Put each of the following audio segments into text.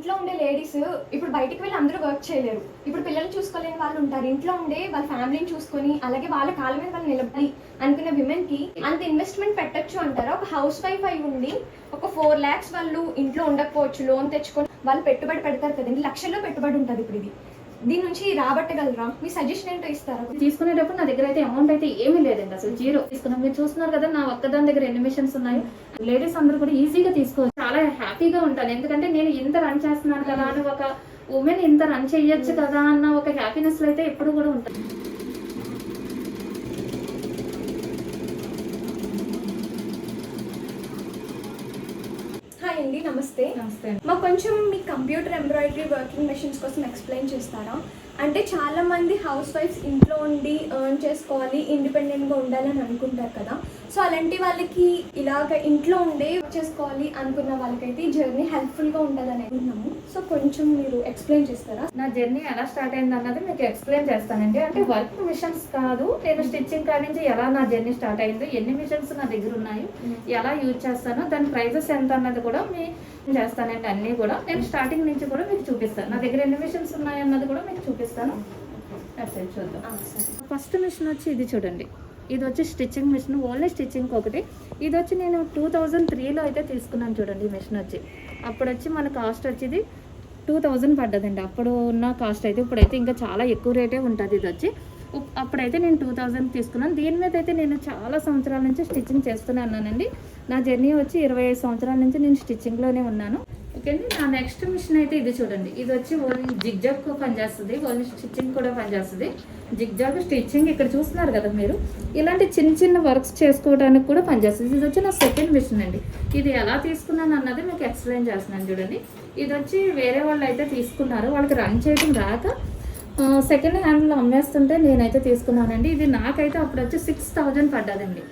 ఇంట్లో ఉండే లేడీస్ ఇప్పుడు బయటికి వెళ్ళి అందరూ వర్క్ చేయలేరు. ఇప్పుడు పిల్లల్ని చూసుకోలేని వాళ్ళు ఉంటారు. ఇంట్లో ఉండే వాళ్ళ ఫ్యామిలీని చూసుకొని అలాగే వాళ్ళ కాళ్ళ మీద వాళ్ళు నిలబడి అనుకున్న విమెన్కి అంత ఇన్వెస్ట్మెంట్ పెట్టచ్చు అంటారా? ఒక హౌస్ వైఫ్ అయి ఉండి ఒక 4 lakhs వాళ్ళు ఇంట్లో ఉండకపోవచ్చు, లోన్ తెచ్చుకొని వాళ్ళు పెట్టుబడి పెడతారు కదండి, లక్షల్లో పెట్టుబడి ఉంటుంది. ఇప్పుడు దీని నుంచి రాబట్టగలరా? మీ సజెషన్ ఏంటో ఇస్తారా? తీసుకునేటప్పుడు నా దగ్గర అయితే అమౌంట్ అయితే ఏమీ లేదండి, అసలు జీరో తీసుకున్నాం. మీరు చూస్తున్నారు కదా నా ఒక్కదాని దగ్గర ఎన్ని మిషన్స్ ఉన్నాయి. లేడీస్ అందరూ కూడా ఈజీగా తీసుకోవచ్చు. చాలా హ్యాపీగా ఉంటాను, ఎందుకంటే నేను ఇంత రన్ చేస్తున్నాను కదా అని, ఒక ఉమెన్ ఇంత రన్ చేయొచ్చు కదా అన్న ఒక హ్యాపీనెస్ అయితే ఎప్పుడు కూడా ఉంటుంది. హాయ్ అండి, నమస్తే. నమస్తే. మాకు కొంచెం మీ కంప్యూటర్ ఎంబ్రాయిడరీ వర్కింగ్ మెషిన్స్ కోసం ఎక్స్ప్లెయిన్ చేస్తారా? అంటే చాలా మంది హౌస్ వైఫ్స్ ఇంట్లో ఉండి ఎర్న్ చేసుకోవాలి, ఇండిపెండెంట్గా ఉండాలని అనుకుంటారు కదా. సో అలాంటి వాళ్ళకి ఇలాగ ఇంట్లో ఉండే చేసుకోవాలి అనుకున్న వాళ్ళకైతే ఈ జర్నీ హెల్ప్ఫుల్గా ఉండాలని అనుకుంటున్నాము. సో కొంచెం మీరు ఎక్స్ప్లెయిన్ చేస్తారా? నా జర్నీ ఎలా స్టార్ట్ అయింది అన్నది మీకు ఎక్స్ప్లెయిన్ చేస్తానండి. అంటే వర్క్ మిషన్స్ కాదు, నేను స్టిచ్చింగ్ కాడి నుంచి ఎలా నా జర్నీ స్టార్ట్ అయిందో, ఎన్ని మిషన్స్ నా దగ్గర ఉన్నాయి, ఎలా యూజ్ చేస్తానో, దాని ప్రైజెస్ ఎంత అన్నది కూడా మీ చేస్తానండి. అన్నీ కూడా నేను స్టార్టింగ్ నుంచి కూడా మీకు చూపిస్తాను. నా దగ్గర ఎన్ని మిషన్స్ ఉన్నాయి అన్నది కూడా మీకు చూపిస్తాను. చూద్దాం. ఫస్ట్ మిషన్ వచ్చి ఇది చూడండి, ఇది వచ్చి స్టిచ్చింగ్ మిషన్, ఓన్లీ స్టిచ్చింగ్ ఒకటి. ఇది వచ్చి నేను 2003లో అయితే తీసుకున్నాను. చూడండి ఈ మిషన్ వచ్చి అప్పుడు వచ్చి మన కాస్ట్ వచ్చేది 2000 పడ్డదండి. అప్పుడు ఉన్న కాస్ట్ అయితే ఇప్పుడైతే ఇంకా చాలా ఎక్కువ రేటే ఉంటుంది. ఇది వచ్చి అప్పుడైతే నేను 2000 తీసుకున్నాను. దీని మీద అయితే నేను చాలా సంవత్సరాల నుంచి స్టిచ్చింగ్ చేస్తూనే ఉన్నానండి. నా జర్నీ వచ్చి 25 సంవత్సరాల నుంచి నేను స్టిచ్చింగ్లోనే ఉన్నాను. ఓకే అండి. నా నెక్స్ట్ మిషన్ అయితే ఇది చూడండి, ఇది వచ్చి ఓన్లీ జిగ్జాగ్ పనిచేస్తుంది, ఓన్లీ స్టిచ్చింగ్ కూడా పనిచేస్తుంది. జిగ్జాగ్ స్టిచ్చింగ్ ఇక్కడ చూస్తున్నారు కదా మీరు, ఇలాంటి చిన్న చిన్న వర్క్స్ చేసుకోవడానికి కూడా పనిచేస్తుంది. ఇది వచ్చి నా సెకండ్ మిషన్ అండి. ఇది ఎలా తీసుకున్నాను అన్నది మీకు ఎక్స్ప్లెయిన్ చేస్తున్నాను చూడండి. ఇది వచ్చి వేరే వాళ్ళు అయితే తీసుకున్నారు, వాళ్ళకి రన్ చేయడం రాక సెకండ్ హ్యాండ్లో అమ్మేస్తుంటే నేనైతే తీసుకున్నానండి. ఇది నాకైతే అప్పుడు వచ్చి 6000 పడ్డదండి.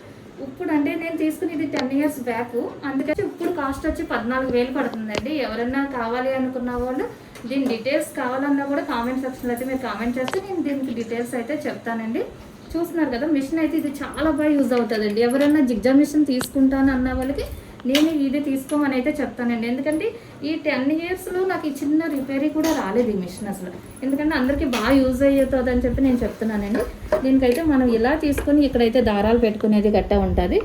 ఇప్పుడు అంటే నేను తీసుకుని ఇది 10 years బ్యాక్, అందుకని ఇప్పుడు కాస్ట్ వచ్చి 14,000 పడుతుందండి. ఎవరన్నా కావాలి అనుకున్న వాళ్ళు దీని డీటెయిల్స్ కావాలన్నా కూడా కామెంట్ సెక్షన్లో అయితే మీరు కామెంట్ చేస్తే నేను దీనికి డీటెయిల్స్ అయితే చెప్తానండి. చూస్తున్నారు కదా మిషన్ అయితే ఇది చాలా బాగా యూజ్ అవుతుందండి. ఎవరైనా జిగ్జా మిషన్ తీసుకుంటాను అన్న వాళ్ళకి నేను ఇది తీసుకోమని అయితే చెప్తానండి. ఎందుకంటే ఈ 10 yearsలో నాకు ఈ చిన్న రిపేరీ కూడా రాలేదు ఈ మిషన్ అసలు. ఎందుకంటే అందరికీ బాగా యూజ్ అవుతుంది అని చెప్పి నేను చెప్తున్నానండి. దీనికైతే మనం ఇలా తీసుకొని ఇక్కడైతే దారాలు పెట్టుకునేది గట్టా ఉంటుంది.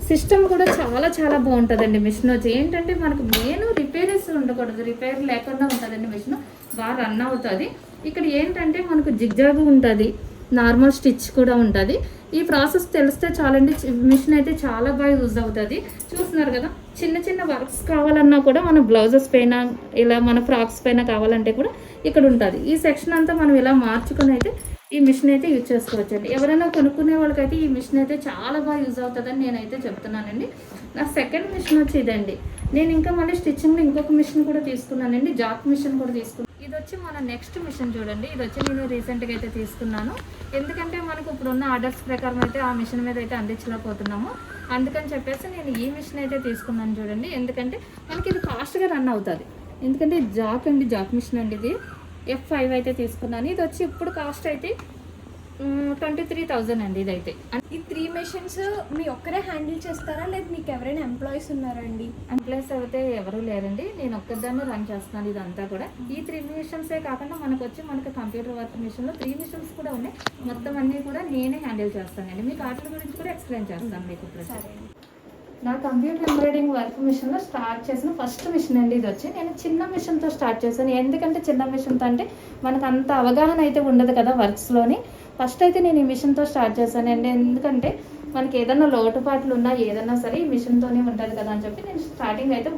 సిస్టమ్ కూడా చాలా చాలా బాగుంటుందండి. మిషన్ వచ్చి ఏంటంటే మనకు మెయిన్ రిపేరీస్ ఉండకూడదు, రిపేర్ లేకుండా ఉంటుందండి. మిషన్ బాగా రన్ అవుతుంది. ఇక్కడ ఏంటంటే మనకు జిగ్జాగ్ ఉంటుంది, నార్మల్ స్టిచ్ కూడా ఉంటుంది. ఈ ప్రాసెస్ తెలిస్తే చాలండి, మిషన్ అయితే చాలా బాగా యూజ్ అవుతుంది. చూస్తున్నారు కదా చిన్న చిన్న వర్క్స్ కావాలన్నా కూడా మన బ్లౌజెస్ పైన, ఇలా మన ఫ్రాక్స్ పైన కావాలంటే కూడా ఇక్కడ ఉంటుంది. ఈ సెక్షన్ అంతా మనం ఇలా మార్చుకొని అయితే ఈ మిషన్ అయితే యూజ్ చేసుకోవచ్చండి. ఎవరైనా కొనుక్కునే వాళ్ళకైతే ఈ మిషన్ అయితే చాలా బాగా యూజ్ అవుతుందని నేనైతే చెప్తున్నానండి. నా సెకండ్ మిషన్ వచ్చి ఇదండి. నేను ఇంకా మళ్ళీ స్టిచ్చింగ్లో ఇంకొక మిషన్ కూడా తీసుకున్నానండి, జాక్ మిషన్ కూడా తీసుకున్నాను. ఇది వచ్చి మన నెక్స్ట్ మిషన్ చూడండి. ఇది వచ్చి నేను రీసెంట్గా అయితే తీసుకున్నాను. ఎందుకంటే మనకు ఇప్పుడున్న ఆర్డర్స్ ప్రకారం అయితే ఆ మిషన్ మీద అయితే అందించలేకపోతున్నాము. అందుకని చెప్పేసి నేను ఈ మిషన్ అయితే తీసుకున్నాను చూడండి. ఎందుకంటే మనకి ఇది ఫాస్ట్గా రన్ అవుతుంది. ఎందుకంటే ఇది జాక్ అండి, జాక్ మిషన్ అండి. ఇది F5 అయితే తీసుకున్నాను. ఇది వచ్చి ఇప్పుడు కాస్ట్ అయితే 23,000 అండి. ఇదైతే ఈ 3 మెషిన్స్ మీ ఒక్కరే హ్యాండిల్ చేస్తారా, లేదా మీకు ఎవరైనా ఎంప్లాయీస్ ఉన్నారా అండి? ఎంప్లాయీస్ అయితే ఎవరు లేరండి, నేను ఒక్కదాన్ని రన్ చేస్తున్నాను ఇదంతా కూడా. ఈ 3 మిషన్సే కాకుండా మనకు కంప్యూటర్ వర్క్ మిషన్లో 3 మిషన్స్ కూడా ఉన్నాయి. మొత్తం అన్నీ కూడా నేనే హ్యాండిల్ చేస్తానండి. మీకు వాటి గురించి కూడా ఎక్స్ప్లెయిన్ చేస్తాను మీకు ఇప్పుడు. సరే. నా కంప్యూటర్ ఎంబ్రాయిడింగ్ వర్క్ మిషన్లో స్టార్ట్ చేసిన ఫస్ట్ మిషన్ అండి ఇది వచ్చి. నేను చిన్న మిషన్తో స్టార్ట్ చేశాను. ఎందుకంటే చిన్న మిషన్తో అంటే మనకు అంత అవగాహన అయితే ఉండదు కదా వర్క్స్లోని. ఫస్ట్ అయితే నేను ఈ మిషన్తో స్టార్ట్ చేశానండి. ఎందుకంటే మనకి ఏదైనా లోటుపాట్లు ఉన్నా ఏదైనా సరే ఈ మిషన్తోనే ఉంటుంది కదా అని చెప్పి నేను స్టార్టింగ్ అయితే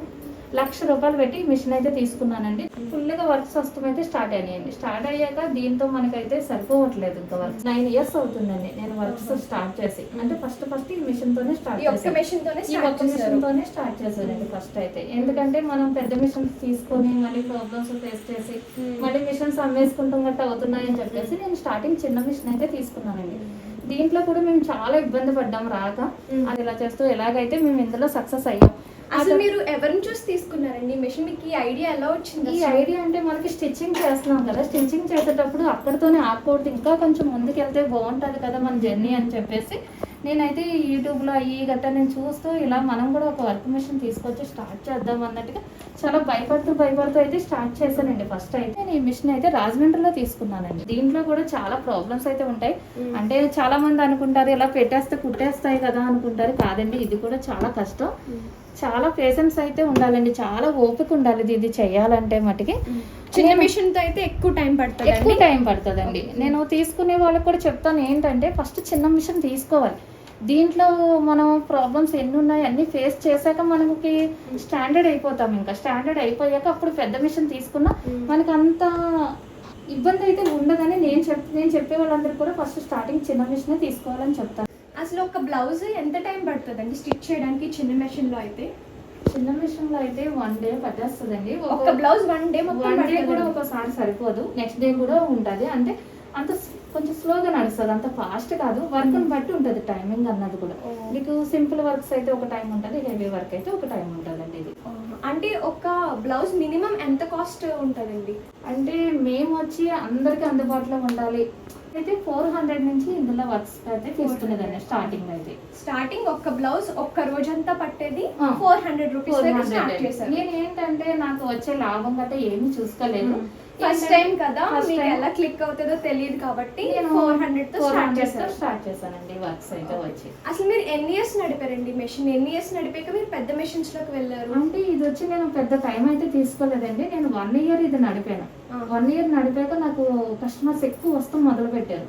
1,00,000 రూపాయలు పెట్టి ఈ మిషన్ అయితే తీసుకున్నానండి. ఫుల్గా వర్క్స్ వస్తామైతే స్టార్ట్ అయినాయండి. స్టార్ట్ అయ్యాక దీంతో మనకైతే సరిపోవట్లేదు. ఇంకా వర్క్ 9 years అవుతుందండి నేను వర్క్స్ స్టార్ట్ చేసి. అంటే ఫస్ట్ ఈ మిషన్తోనే స్టార్ట్ చేశాను. మిషన్తోనే స్టార్ట్ చేశానండి ఫస్ట్ అయితే. ఎందుకంటే మనం పెద్ద మిషన్స్ తీసుకొని మళ్ళీ ప్రాబ్లమ్స్ ఫేస్ చేసి మళ్ళీ మిషన్స్ అమ్మేసుకుంటాం గట్రా అవుతున్నాయని చెప్పేసి నేను స్టార్టింగ్ చిన్న మిషన్ అయితే తీసుకున్నానండి. దీంట్లో కూడా మేము చాలా ఇబ్బంది పడ్డాం రాక. అది ఇలా చేస్తూ ఎలాగైతే మేము ఇందులో సక్సెస్ అయ్యాం. అసలు మీరు ఎవరిని చూసి తీసుకున్నారండి మిషన్? మీకు ఈ ఐడియా ఎలా వచ్చింది? ఈ ఐడియా అంటే మనకి స్టిచ్చింగ్ చేస్తున్నాం కదా, స్టిచ్చింగ్ చేసేటప్పుడు అక్కడితోనే ఆపకూడదు, ఇంకా కొంచెం ముందుకెళ్తే బాగుంటుంది కదా మన జర్నీ అని చెప్పేసి నేనైతే యూట్యూబ్లో ఈ గట్ట నేను చూస్తూ ఇలా మనం కూడా ఒక వర్క్ మిషన్ తీసుకొచ్చి స్టార్ట్ చేద్దాం అన్నట్టుగా చాలా భయపడుతూ అయితే స్టార్ట్ చేశానండి. ఫస్ట్ అయితే నేను ఈ మిషన్ అయితే రాజమండ్రిలో తీసుకున్నానండి. దీంట్లో కూడా చాలా ప్రాబ్లమ్స్ అయితే ఉంటాయి. అంటే చాలా మంది అనుకుంటారు ఇలా పెట్టేస్తే కుట్టేస్తాయి కదా అనుకుంటారు. కాదండి, ఇది కూడా చాలా కష్టం. చాలా పేషెన్స్ అయితే ఉండాలండి, చాలా ఓపిక ఉండాలి ఇది చేయాలంటే మటుకి. చిన్న మిషన్ తో అయితే ఎక్కువ టైం పడుతుందండి. నేను తీసుకునే వాళ్ళకి కూడా చెప్తాను ఏంటంటే ఫస్ట్ చిన్న మిషన్ తీసుకోవాలి. దీంట్లో మనం ప్రాబ్లమ్స్ ఎన్ని ఉన్నాయి అన్ని ఫేస్ చేశాక మనకి స్టాండర్డ్ అయిపోతాం. ఇంకా స్టాండర్డ్ అయిపోయాక అప్పుడు పెద్ద మిషన్ తీసుకున్నా మనకి అంత ఇబ్బంది అయితే ఉండదని నేను చెప్పే వాళ్ళందరూ కూడా ఫస్ట్ స్టార్టింగ్ చిన్న మిషనే తీసుకోవాలని చెప్తాను. అసలు ఒక బ్లౌజ్ ఎంత టైం పడుతుందండి స్టిచ్ చేయడానికి చిన్న మెషిన్ లో అయితే? చిన్న మిషన్ లో అయితే 1 డే పట్టేస్తుందండి. ఒక బ్లౌజ్ 1 డే కూడా ఒకసారి సరిపోదు, నెక్స్ట్ డే కూడా ఉంటది. అంటే అంత కొంచెం స్లోగా నడుస్తుంది, అంత ఫాస్ట్ కాదు. వర్క్ ని బట్టి ఉంటది టైమింగ్ అన్నది కూడా. మీకు సింపుల్ వర్క్స్ అయితే ఒక టైం ఉంటుంది, హెవీ వర్క్ అయితే ఒక టైం ఉంటుందండి. ఇది అంటే ఒక బ్లౌజ్ మినిమం ఎంత కాస్ట్ ఉంటుందండి? అంటే మేము వచ్చి అందరికి అందుబాటులో ఉండాలి అయితే 400 నుంచి ఇందులో వర్క్స్ అయితే తీసుకునేదండి. స్టార్టింగ్ ఒక్క బ్లౌజ్ ఒక్క రోజంతా పట్టేది 400 రూపీస్. నేను ఏంటంటే నాకు వచ్చే లాభం గట్రా ఏమీ చూసుకోలేదు. ఫస్ట్ టైం కదా, మీకు ఎలా క్లిక్ అవుతుందో తెలియదు కాబట్టి 400 తో స్టార్ట్ చేశానండి వర్క్స్ అయితే వచ్చి. అసలు మీరు ఎన్ని ఇయర్స్ నడిపారండి మెషిన్? ఎన్ని ఇయర్స్ నడిపాక మీరు పెద్ద మెషిన్స్ లోకి వెళ్ళారు? అంటే ఇది వచ్చి నేను పెద్ద టైం అయితే తీసుకోలేదండి. నేను 1 ఇయర్ ఇది నడిపాను. 1 ఇయర్ నడిపాక నాకు కస్టమర్స్ ఎక్కువ వస్తాం మొదలు పెట్టారు.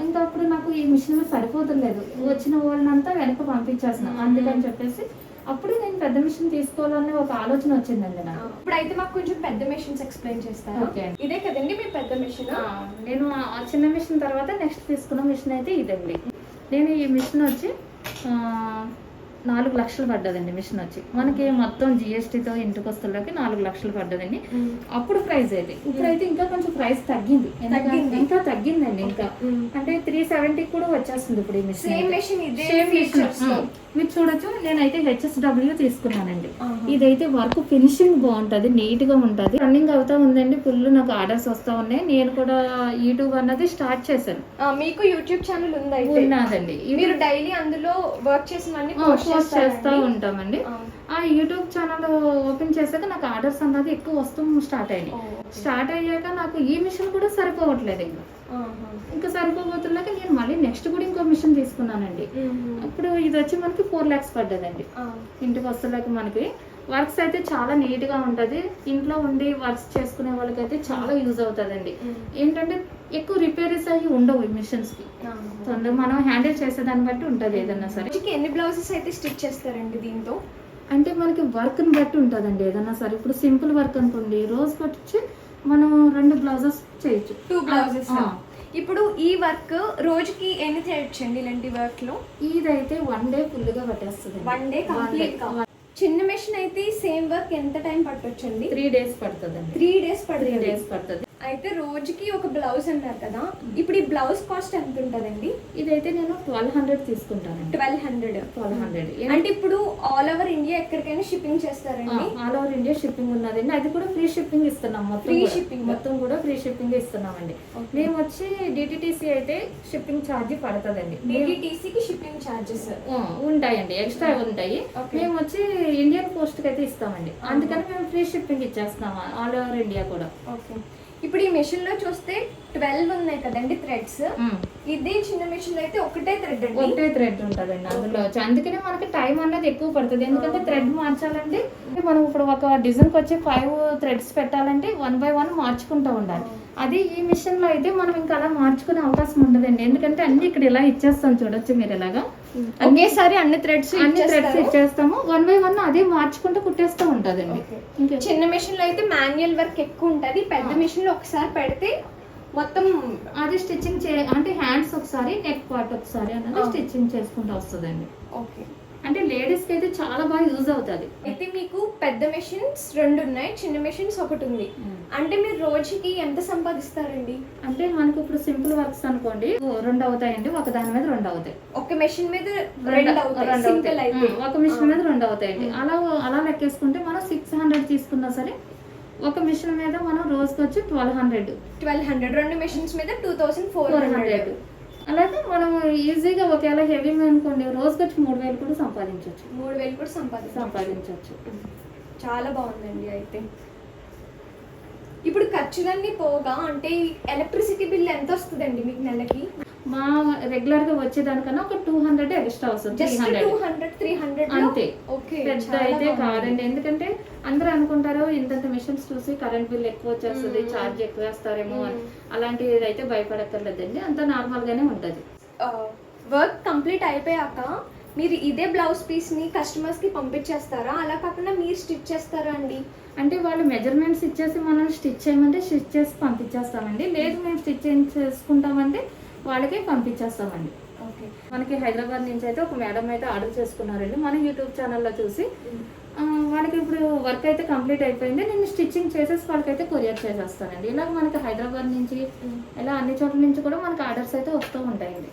ఇంకా అప్పుడు నాకు ఈ మిషన్ సరిపోతులేదు, వచ్చిన వాళ్ళనంతా వెనక పంపించేస్తున్నాను. అందుకని చెప్పేసి అప్పుడు నేను పెద్ద మిషన్ తీసుకోవాలనే ఒక ఆలోచన వచ్చిందండి నాకు. ఇప్పుడైతే మాకు కొంచెం పెద్ద మిషన్స్ ఎక్స్ప్లెయిన్ చేస్తారా? ఇదే కదండి మీ పెద్ద మిషన్? నేను ఆ చిన్న మిషన్ తర్వాత నెక్స్ట్ తీసుకున్న మిషన్ అయితే ఇదండి. నేను ఈ మిషన్ వచ్చి 4 లక్షలు పడ్డదండి. మిషన్ వచ్చి మనకి మొత్తం జిఎస్టీతో ఇంటికి వస్తువులకి 4 లక్షలు పడ్డదండి అప్పుడు ప్రైస్ అయితే. ఇప్పుడైతే ఇంకా కొంచెం ప్రైస్ తగ్గింది, ఇంకా తగ్గిందండి. ఇంకా అంటే 370 కూడా వచ్చేస్తుంది ఇప్పుడు ఈ మిషన్. మీరు చూడొచ్చు, నేనైతే HSW తీసుకున్నానండి. ఇదైతే వర్క్ ఫినిషింగ్ బాగుంటది, నీట్ గా ఉంటది, రన్నింగ్ అవుతా ఉందండి. ఫుల్ నాకు ఆర్డర్స్ వస్తా ఉన్నాయి. నేను కూడా యూట్యూబ్ అన్నది స్టార్ట్ చేశాను. మీకు యూట్యూబ్ ఛానల్ ఉన్నదండి. మీరు డైలీ అందులో వర్క్ చేసిన పోస్ట్ చేస్తూ ఉంటామండి. ఆ యూట్యూబ్ ఛానల్ ఓపెన్ చేశాక నాకు ఆర్డర్స్ అన్నది ఎక్కువ వస్తూ స్టార్ట్ అయ్యాక నాకు ఈ మిషన్ కూడా సరిపోవట్లేదు. ఇంకా సరిపోతున్నాక నేను మళ్ళీ నెక్స్ట్ కూడా ఇంకో మిషన్ తీసుకున్నానండి. అప్పుడు ఇది వచ్చి మనకి 4 lakhs పడ్డదండి. ఇంటికి వస్తువులకి మనకి వర్క్స్ అయితే చాలా నీట్ గా ఉంటది. ఇంట్లో ఉండి వర్క్స్ చేసుకునే వాళ్ళకైతే చాలా యూజ్ అవుతుందండి. ఏంటంటే ఎక్కువ రిపేరీస్ అయ్యి ఉండవు ఈ మిషన్స్ కి, తొందరగా మనం హ్యాండిల్ చేసేదాన్ని బట్టి ఉంటది. ఏదన్నా సరే ఎన్ని బ్లౌజెస్ అయితే స్టిచ్ చేస్తారండి దీంతో? అంటే మనకి వర్క్ ని బట్టి ఉంటదండి. ఏదన్నా సరే ఇప్పుడు సింపుల్ వర్క్ అనుకోండి, రోజు వచ్చి మనం 2 బ్లౌజెస్ చేయొచ్చు, 2 బ్లౌజెస్. ఇప్పుడు ఈ వర్క్ రోజుకి ఎన్ని చేయొచ్చండి ఇలాంటి వర్క్ లో? ఇదైతే 1 డే ఫుల్ గా పట్టేస్తుంది. 1 డే కంప్లీట్ గా. చిన్న మెషిన్ అయితే సేమ్ వర్క్ ఎంత టైం పట్టొచ్చండి? 3 days పడుతుంది. 3 days పడుతుంది. అయితే రోజుకి ఒక బ్లౌజ్ అన్నారు కదా, ఇప్పుడు ఈ బ్లౌజ్ కాస్ట్ ఎంత ఉంటుందండి? ఇదైతే నేను 1200 తీసుకుంటాను. 1200 అంటే ఇప్పుడు ఆల్ ఓవర్ ఇండియా ఎక్కడికైనా షిప్పింగ్ చేస్తారండి? ఆల్ ఓవర్ ఇండియా షిప్పింగ్ ఉన్నదండి. అది కూడా ఫ్రీ షిప్పింగ్ ఇస్తున్నాం. మొత్తం కూడా ఫ్రీ షిప్పింగ్ ఇస్తున్నామండి. మేము వచ్చి DTTC అయితే షిప్పింగ్ ఛార్జ్ పడుతుందండి. DTTCకి షిప్పింగ్ ఛార్జెస్ ఉంటాయండి, ఎక్స్ట్రా ఉంటాయి. మేము వచ్చి ఇండియన్ పోస్ట్ కి అయితే ఇస్తామండి. అందుకని మేము ఫ్రీ షిప్పింగ్ ఇచ్చేస్తున్నాము ఆల్ ఓవర్ ఇండియా కూడా. ఓకే. ఇప్పుడు ఈ మెషిన్ లో చూస్తే 12 ఉన్నాయి కదండి థ్రెడ్స్. ఇదే చిన్న మెషిన్ లో అయితే ఒకటే థ్రెడ్ ఉంటదండి అందులో. అందుకనే మనకి టైం అన్నది ఎక్కువ పడుతుంది. ఎందుకంటే థ్రెడ్ మార్చాలంటే మనం ఇప్పుడు ఒక డిజైన్ కి వచ్చి 5 థ్రెడ్స్ పెట్టాలంటే 1 by 1 మార్చుకుంటూ ఉండాలి. అది ఈ మిషన్ లో అయితే మనం ఇంకా అలా మార్చుకునే అవకాశం ఉండదండి. ఎందుకంటే అన్ని ఇక్కడ ఇలా ఇచ్చేస్తాం, చూడొచ్చు మీరు ఇలాగా ఒకేసారి అన్ని థ్రెడ్స్ ఇచ్చేస్తాము. 1 by 1 అదే మార్చుకుంటూ కుట్టేస్తూ ఉంటదండి. చిన్న మెషిన్ లో అయితే మాన్యువల్ వర్క్ ఎక్కువ ఉంటది. పెద్ద మెషిన్ లో ఒకసారి పెడితే మొత్తం అది స్టిచ్చింగ్ అంటే హ్యాండ్స్ ఒకసారి, నెక్ పార్ట్ ఒకసారి అన్నది స్టిచ్చింగ్ చేసుకుంటూ వస్తుందండి. ఓకే. అంటే లేడీస్ కి అయితే చాలా బాగా యూజ్ అవుతుంది. అయితే మీకు పెద్ద మెషిన్స్ 2 ఉన్నాయి, చిన్న మెషిన్స్ 1 ఉంది. అంటే మీరు రోజుకి ఎంత సంపాదిస్తారండి? అంటే మనకు ఇప్పుడు సింపుల్ వర్క్స్ అనుకోండి 2 అవుతాయండి. ఒక దాని మీద 2 అవుతాయి. ఒక మెషిన్ మీద 2 అవుతాయి. సింపుల్ అయితే ఒక మిషన్ మీద 2 అవుతాయండి. అలా లెక్కేసుకుంటే మనం 600 తీసుకున్నా సరే ఒక మిషన్ మీద మనం రోజుకి వచ్చి 1200 2 మెషిన్స్ మీద 2400 అలాగే మనం ఈజీగా ఒకవేళ హెవీ అనుకోండి రోజు ఖర్చు 3,000 కూడా సంపాదించవచ్చు. 3,000 కూడా సంపాదించవచ్చు. చాలా బాగుందండి. అయితే ఇప్పుడు ఖర్చులన్నీ పోగా అంటే ఎలక్ట్రిసిటీ బిల్ ఎంత వస్తుందండి మీకు నెలకి? మా రెగ్యులర్ గా వచ్చేదానికన్నా ఒక 200 ఎక్స్ట్రా వస్తుంది. 300 అంతే. ఓకే, పెద్ద అయితే కాదండి. ఎందుకంటే అందరూ అనుకుంటారు ఇంతంత మిషన్స్ చూసి కరెంట్ బిల్ ఎక్కువ వచ్చేస్తుంది, ఛార్జ్ ఎక్కువ వేస్తారేమో అని. అలాంటిది అయితే భయపడక్కర్లేదండి, అంత నార్మల్ గానే ఉంటది. వర్క్ కంప్లీట్ అయిపోయాక మీరు ఇదే బ్లౌజ్ పీస్ ని కస్టమర్స్ కి పంపించేస్తారా, అలా కాకుండా మీరు స్టిచ్ చేస్తారా అండి? అంటే వాళ్ళు మెజర్మెంట్స్ ఇచ్చేసి మనం స్టిచ్ చేయమంటే స్టిచ్ చేసి పంపించేస్తామండి. లేదు మేము స్టిచ్ చేసుకుంటామంటే వాళ్ళకే పంపించేస్తామండి. ఓకే. మనకి హైదరాబాద్ నుంచి అయితే ఒక మేడం అయితే ఆర్డర్ చేసుకున్నారండి మన యూట్యూబ్ ఛానల్లో చూసి. వాళ్ళకి ఇప్పుడు వర్క్ అయితే కంప్లీట్ అయిపోయింది, నేను స్టిచ్చింగ్ చేసేసి వాళ్ళకైతే కొరియర్ చేసేస్తానండి. ఇలాగ మనకి హైదరాబాద్ నుంచి ఇలా అన్ని చోట్ల నుంచి కూడా మనకి ఆర్డర్స్ అయితే వస్తూ ఉంటాయండి.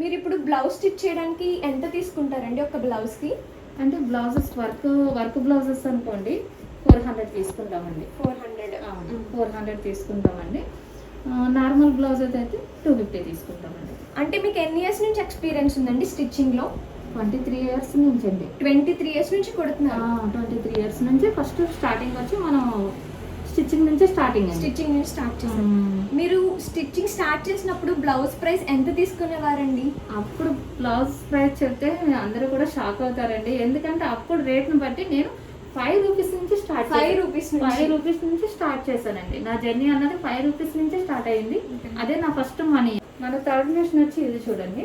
మీరు ఇప్పుడు బ్లౌజ్ స్టిచ్ చేయడానికి ఎంత తీసుకుంటారండి ఒక బ్లౌజ్ కి? అంటే బ్లౌజెస్ వర్క్ బ్లౌజెస్ అనుకోండి 400 తీసుకుంటామండి. 400 తీసుకుంటామండి. నార్మల్ బ్లౌజ్ అయితే 250 తీసుకుంటామండి. అంటే మీకు ఎన్ని ఇయర్స్ నుంచి ఎక్స్పీరియన్స్ ఉందండి స్టిచ్చింగ్ లో? 23 ఇయర్స్ నుంచి అండి. 23 ఇయర్స్ నుంచి కుడుతున్నారు? 23 ఇయర్స్ నుంచి. ఫస్ట్ స్టార్టింగ్ వచ్చి మనం స్టిచ్చింగ్ నుంచి స్టార్ట్ చేశారు. మీరు స్టిచ్చింగ్ స్టార్ట్ చేసినప్పుడు బ్లౌజ్ ప్రైస్ ఎంత తీసుకునేవారండి? అప్పుడు బ్లౌజ్ ప్రైస్ చెప్తే అందరూ కూడా షాక్ అవుతారండి. ఎందుకంటే అప్పుడు రేట్ని బట్టి నేను 5 రూపీస్ నుంచి స్టార్ట్ 5 రూపీస్ నుంచి స్టార్ట్ చేశానండి. నా జర్నీ అన్నది 5 రూపీస్ నుంచి స్టార్ట్ అయింది. అదే నా ఫస్ట్ మనీ. మన థర్డ్ మిషన్ వచ్చి ఇది చూడండి.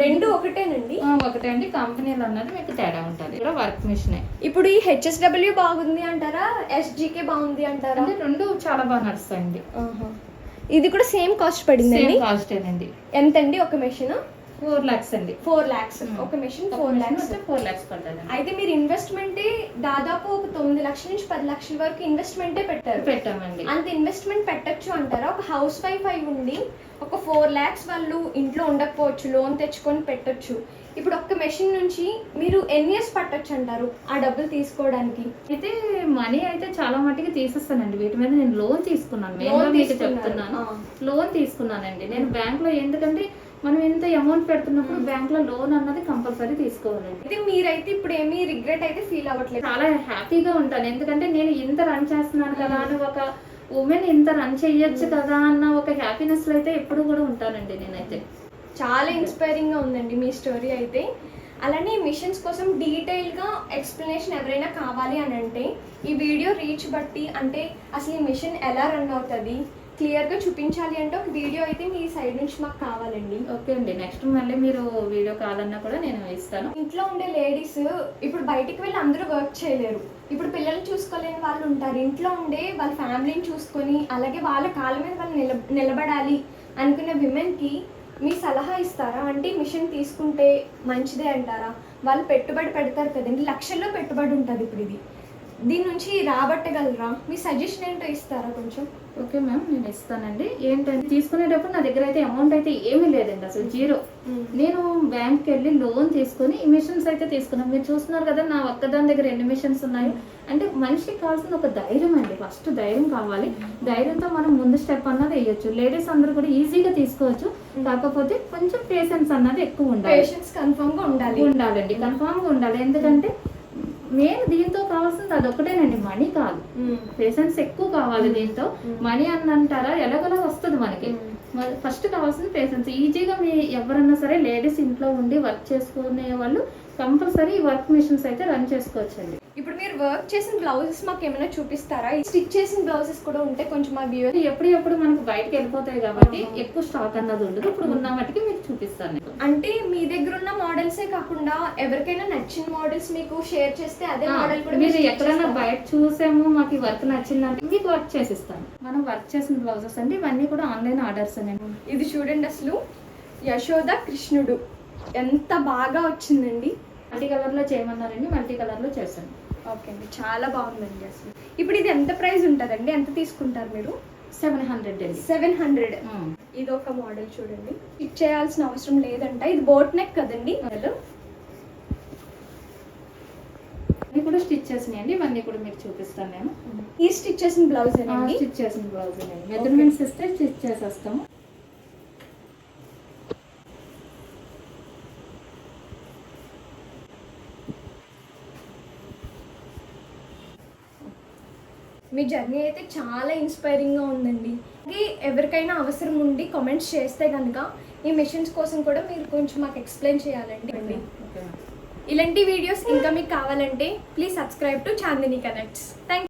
రెండు ఒకటేనండి? ఒకటే అండి. కంపెనీలు అన్నది మీకు తేడా ఉంటుంది. ఇక్కడ వర్క్ మిషనే. ఇప్పుడు ఈ HSW బాగుంది అంటారా, SGK బాగుంది అంటారా? అంటే రెండు చాలా బాగా నడుస్తాయండి. ఇది కూడా సేమ్ కాస్ట్ పడింది? సేమ్ కాస్టేనండి. ఎంతండి ఒక మెషిన్? 4 lakhs అండి. 4 lakhs ఒక మెషిన్ 4 lakhs పడుతుంది. అయితే మీరు ఇన్వెస్ట్మెంట్ దాదాపు ఒక 9 లక్షల నుంచి 10 లక్షల వరకు ఇన్వెస్ట్మెంటే పెట్టామండి. అంత ఇన్వెస్ట్మెంట్ పెట్టచ్చు అంటారా? ఒక హౌస్ వైఫ్ అయి ఉండి ఒక 4 lakhs వాళ్ళు ఇంట్లో ఉండకపోవచ్చు, లోన్ తెచ్చుకొని పెట్టొచ్చు. ఇప్పుడు ఒక్క మెషిన్ నుంచి మీరు ఎన్ని ఇయర్స్ పట్టొచ్చు అంటారు ఆ డబ్బులు తీసుకోవడానికి? అయితే మనీ అయితే చాలా మట్టుకి తీసేస్తానండి. వీటి మీద నేను లోన్ తీసుకున్నాను. మీకు చెప్తున్నాను, లోన్ తీసుకున్నానండి నేను బ్యాంక్ లో. ఎందుకంటే మనం ఎంత అమౌంట్ పెడుతున్నప్పుడు బ్యాంక్ లో లోన్ అన్నది కంపల్సరీ తీసుకోవాలండి. అయితే మీరైతే ఇప్పుడు ఏమీ రిగ్రెట్ అయితే ఫీల్ అవ్వట్లేదు? చాలా హ్యాపీగా ఉంటాను. ఎందుకంటే నేను ఇంత రన్ చేస్తున్నాను కదా అని, ఒక ఉమెన్ ఇంత రన్ చెయ్యొచ్చు కదా అన్న ఒక హ్యాపీనెస్ లో అయితే ఎప్పుడు కూడా ఉంటానండి నేనైతే. చాలా ఇన్స్పైరింగ్ గా ఉందండి మీ స్టోరీ అయితే. అలానే మిషన్స్ కోసం డీటెయిల్గా ఎక్స్ప్లెనేషన్ ఎవరైనా కావాలి అని అంటే ఈ వీడియో రీచ్ బట్టి, అంటే అసలు ఈ మిషన్ ఎలా రన్ అవుతుంది క్లియర్గా చూపించాలి అంటే ఒక వీడియో అయితే మీ సైడ్ నుంచి మాకు కావాలండి. ఓకే అండి, నెక్స్ట్ మళ్ళీ మీరు వీడియో కావాలన్నా కూడా నేను ఇస్తాను. ఇంట్లో ఉండే లేడీస్ ఇప్పుడు బయటికి వెళ్ళి అందరూ వర్క్ చేయలేరు. ఇప్పుడు పిల్లల్ని చూసుకోలేని వాళ్ళు ఉంటారు. ఇంట్లో ఉండే వాళ్ళ ఫ్యామిలీని చూసుకొని అలాగే వాళ్ళ కాళ్ళ మీద వాళ్ళు నిలబడాలి అనుకునే విమెన్కి మీ సలహా ఇస్తారా? అంటే మిషన్ తీసుకుంటే మంచిదే అంటారా? వాళ్ళు పెట్టుబడి పెడతారు కదండి, లక్షల్లో పెట్టుబడి ఉంటుంది. ఇప్పుడు దీని నుంచి రాబట్టగలరా? మీ సజెషన్ ఏంటో ఇస్తారా కొంచెం? ఓకే మ్యామ్, నేను ఇస్తానండి. ఏంటంటే తీసుకునేటప్పుడు నా దగ్గర అయితే అమౌంట్ అయితే ఏమీ లేదండి, అసలు జీరో. నేను బ్యాంక్కి వెళ్ళి లోన్ తీసుకొని ఈ మిషన్స్ అయితే తీసుకున్నాను. మీరు చూస్తున్నారు కదా నా ఒక్కదాని దగ్గర ఎన్ని మిషన్స్ ఉన్నాయి. అంటే మనిషికి కావాల్సిన ఒక ధైర్యం అండి. ఫస్ట్ ధైర్యం కావాలి. ధైర్యంతో మనం ముందు స్టెప్ అన్నది వేయొచ్చు. లేడీస్ అందరూ కూడా ఈజీగా తీసుకోవచ్చు. కాకపోతే కొంచెం పేషెన్స్ అన్నది ఎక్కువ ఉండాలి. పేషెన్స్ కన్ఫర్మ్గా ఉండాలండి, కన్ఫర్మ్గా ఉండాలి. ఎందుకంటే మెయిన్ దీంతో కావాల్సింది అదొక్కటేనండి, మనీ కాదు. పేషెన్స్ ఎక్కువ కావాలి. దీంతో మనీ అని అంటారా, ఎలాగలా వస్తుంది మనకి. ఫస్ట్ కావాల్సింది పేషెన్స్. ఈజీగా మీ ఎవరన్నా సరే లేడీస్ ఇంట్లో ఉండి వర్క్ చేసుకునే వాళ్ళు కంపల్సరీ వర్క్ మిషన్స్ అయితే రన్ చేసుకోవచ్చండి. ఇప్పుడు మీరు వర్క్ చేసిన బ్లౌజెస్ మాకు ఏమైనా చూపిస్తారా? స్టిచ్ చేసిన బ్లౌజెస్ కూడా ఉంటే కొంచెం మా వ్యూయర్. ఎప్పుడు మనకు బయటకు వెళ్ళిపోతాయి కాబట్టి ఎక్కువ స్టాక్ అన్నది ఉండదు. ఇప్పుడు ఉన్న మట్టికి మీకు చూపిస్తాను. అంటే మీ దగ్గర ఉన్న మోడల్సే కాకుండా ఎవరికైనా నచ్చిన మోడల్స్ మీకు షేర్ చేస్తే అదే మోడల్ కూడా మీరు ఎక్కడైనా బయట చూసాము మాకు ఈ వర్క్ నచ్చిందంటే మీకు వర్క్ చేసిస్తాను. మనం వర్క్ చేసిన బ్లౌజెస్ అండి, ఇవన్నీ కూడా ఆన్లైన్ ఆర్డర్స్ అండి. ఇది చూడండి, అసలు యశోద కృష్ణుడు ఎంత బాగా వచ్చిందండి. మల్టీ కలర్లో చేయమన్నారండి, మల్టీ కలర్లో చేశాను. ఓకే అండి, చాలా బాగుందండి. అసలు ఇప్పుడు ఇది ఎంత ప్రైస్ ఉంటుందండి? ఎంత తీసుకుంటారు మీరు? 700 అండి. 700. ఇది ఒక మోడల్ చూడండి, స్టిచ్ చేయాల్సిన అవసరం లేదంట. ఇది బోట్ నెక్ కదండి. ఇవి కూడా స్టిచ్ చేసినాయండి, ఇవన్నీ కూడా మీకు చూపిస్తాను నేను. ఈ స్టిచ్ చేసిన బ్లౌజ్ స్టిచ్ చేసిన బ్లౌజ్ మెజర్మెంట్స్ ఇస్తే స్టిచ్ చేసేస్తాము. మీ జర్నీ అయితే చాలా ఇన్స్పైరింగ్గా ఉందండి. అలాగే ఎవరికైనా అవసరం ఉండి కామెంట్స్ చేస్తే కనుక ఈ మిషన్స్ కోసం కూడా మీరు కొంచెం మాకు ఎక్స్ప్లెయిన్ చేయాలండి. ఓకే. ఇలాంటి వీడియోస్ ఇంకా మీకు కావాలంటే please subscribe to Chandini connects. Thank